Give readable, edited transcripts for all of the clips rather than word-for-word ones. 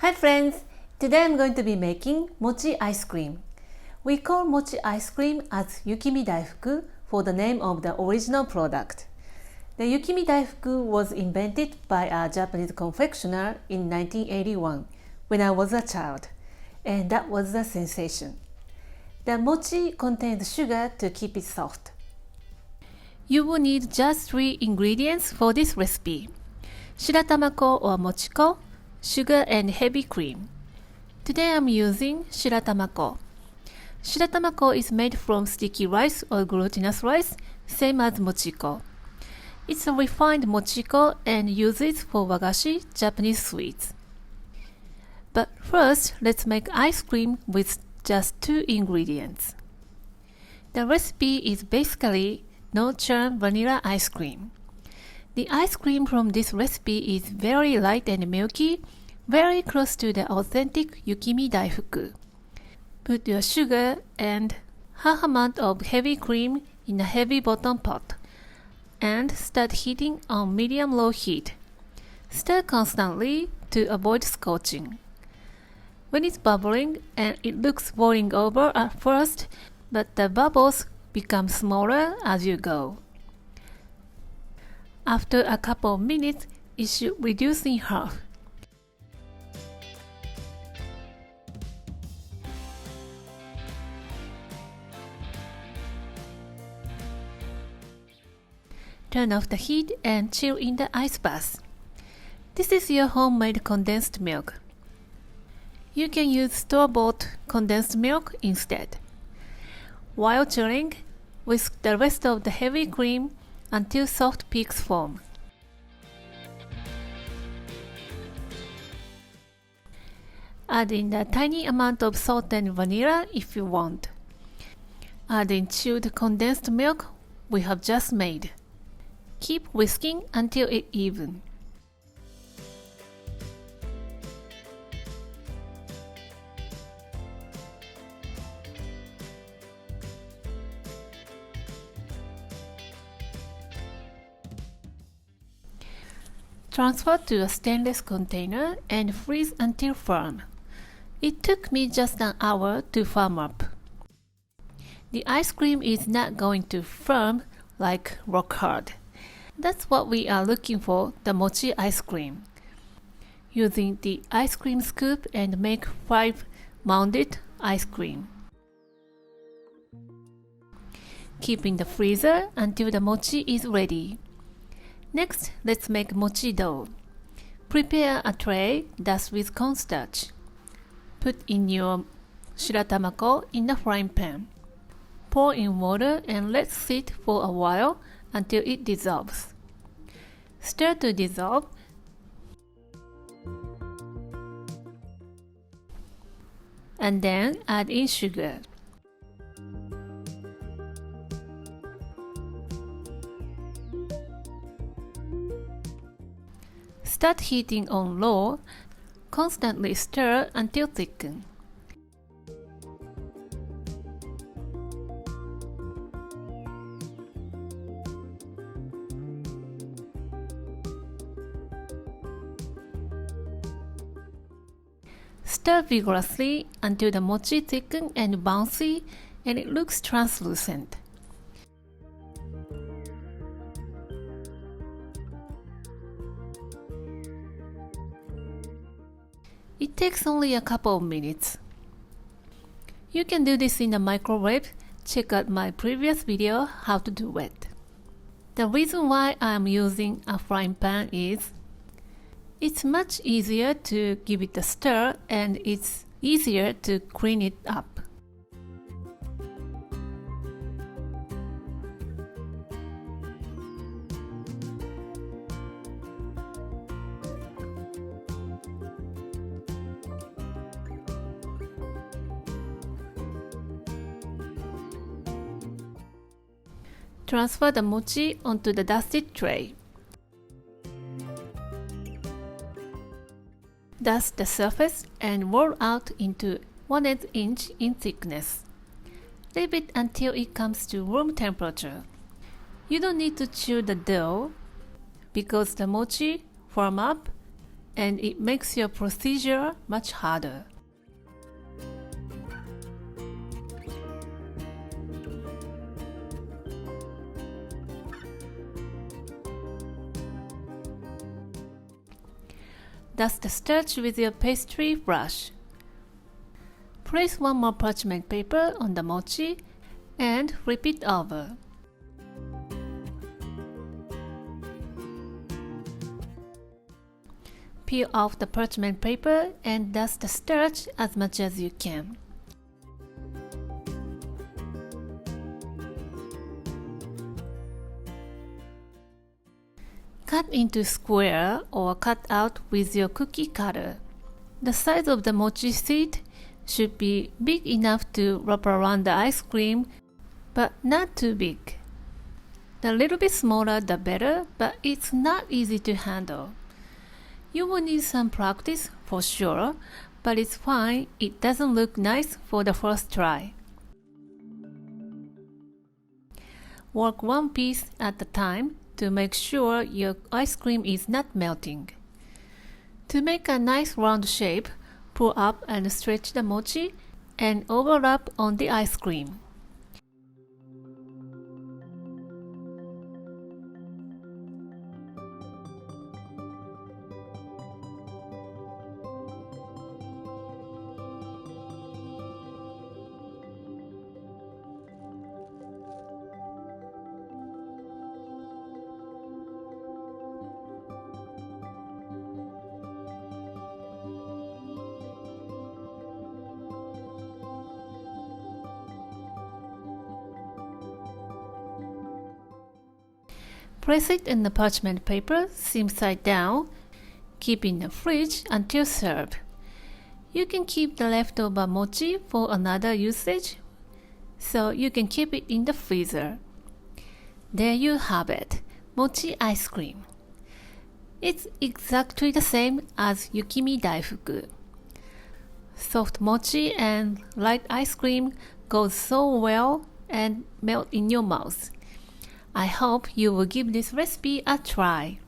Hi friends! Today I'm going to be making mochi ice cream. We call mochi ice cream as yukimi daifuku for the name of the original product. The yukimi daifuku was invented by a Japanese confectioner in 1981 when I was a child, and that was a sensation. The mochi contains sugar to keep it soft. You will need just 3 ingredients for this recipe: Shiratamako or Mochiko, sugar and heavy cream. Today I'm using Shiratamako. Shiratamako is made from sticky rice or glutinous rice, same as Mochiko. It's a refined Mochiko and uses for wagashi, Japanese sweets. But first, let's make ice cream with just 2 ingredients. The recipe is basically no-churn vanilla ice cream. The ice cream from this recipe is very light and milky, very close to the authentic yukimi daifuku. Put your sugar and half amount of heavy cream in a heavy bottom pot and start heating on medium-low heat. Stir constantly to avoid scorching. When it's bubbling and it looks boiling over at first, but the bubbles become smaller as you go. After a couple of minutes, it should reduce in half. Turn off the heat and chill in the ice bath. This is your homemade condensed milk. You can use store-bought condensed milk instead. While chilling, whisk the rest of the heavy cream until soft peaks form. Add in a tiny amount of salt and vanilla if you want. Add in chilled condensed milk we have just made. Keep whisking until it's even. Transfer to a stainless container and freeze until firm. It took me just an hour to firm up. The ice cream is not going to firm like rock hard. That's what we are looking for the mochi ice cream. Using the ice cream scoop and make 5 mounded ice cream. Keep in the freezer until the mochi is ready. Next, let's make mochi dough. Prepare a tray dusted with cornstarch. Put in your shiratamako in the frying pan. Pour in water and let sit for a while until it dissolves. Stir to dissolve. And then add in sugar. Start heating on low. Constantly stir until thicken. Stir vigorously until the mochi thickens and bouncy and it looks translucent. It takes only a couple of minutes. You can do this in the microwave. Check out my previous video how to do it. The reason why I am using a frying pan is it's much easier to give it a stir and it's easier to clean it up. Transfer the mochi onto the dusted tray. Dust the surface and roll out into 1/8 inch in thickness. Leave it until it comes to room temperature. You don't need to chill the dough because the mochi firm up and it makes your procedure much harder. Dust the starch with your pastry brush. Place one more parchment paper on the mochi and repeat over. Peel off the parchment paper and dust the starch as much as you can. Cut into square or cut out with your cookie cutter. The size of the mochi seed should be big enough to wrap around the ice cream, but not too big. The little bit smaller the better, but it's not easy to handle. You will need some practice for sure, but it's fine, it doesn't look nice for the first try. Work one piece at a time to make sure your ice cream is not melting. To make a nice round shape, pull up and stretch the mochi and overlap on the ice cream. Place it in the parchment paper, seam side down. Keep in the fridge until served. You can keep the leftover mochi for another usage, so you can keep it in the freezer. There you have it, mochi ice cream. It's exactly the same as yukimi daifuku. Soft mochi and light ice cream goes so well and melt in your mouth. I hope you will give this recipe a try.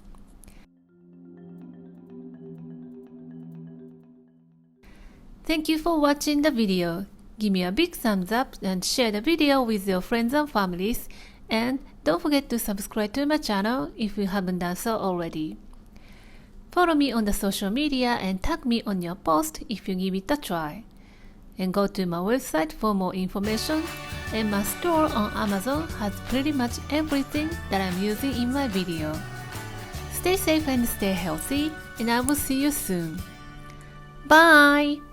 Thank you for watching the video. Give me a big thumbs up and share the video with your friends and families. And don't forget to subscribe to my channel if you haven't done so already. Follow me on the social media and tag me on your post if you give it a try. And go to my website for more information, and my store on Amazon has pretty much everything that I'm using in my video. Stay safe and stay healthy, and I will see you soon. Bye!